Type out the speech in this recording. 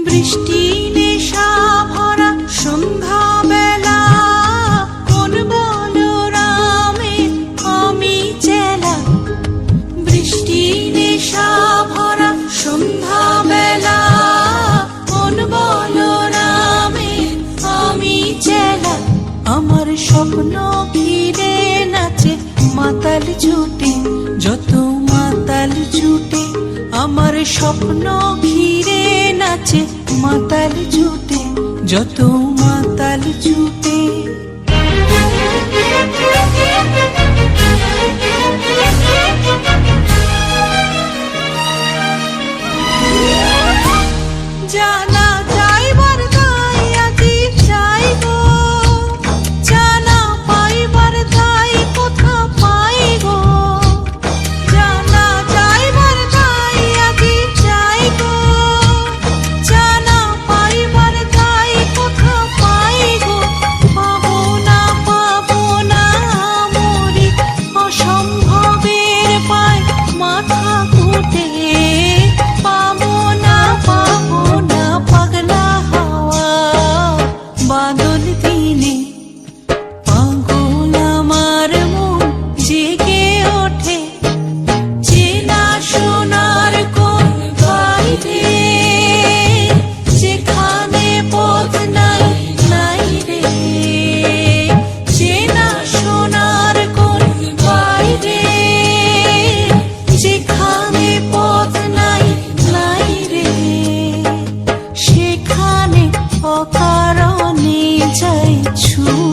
বৃষ্টি নেশা ভরা সন্ধ্যা বেলা, কোন বলরামে আমি চেলা। বৃষ্টি নেশা ভরা সন্ধ্যা বেলা, কোন বলরামে আমি চেলা। আমার স্বপ্ন ঘিরে নাচে মাতাল ছুটে, যত মাতাল ছুটে। আমার স্বপ্ন ঘিরে নাচে মাতাল ছুটে, যত মাতাল ছুটে। জানা যাইবার তাই আজি যাইব, জানা পাইবার তাই কোথা পাইব। জানা যাইবার তাই আজি যাইব, জানা পাইবার তাই কোথা পাইব। পাবো না মরি অসম্ভবের পায় মাথা ঘুটে। পাবো না পাগলা হাওয়া বাদল দিনে। পাগল আমার মন জেগে ওঠে, চেনা সোনার কোন বাইরে, যেখানে পথ নাই নাই রে। চেনা সোনার কোন বাইরে, যেখানে পথ নাই নাই রে। সেখানে অকারণে যাই ছুটে।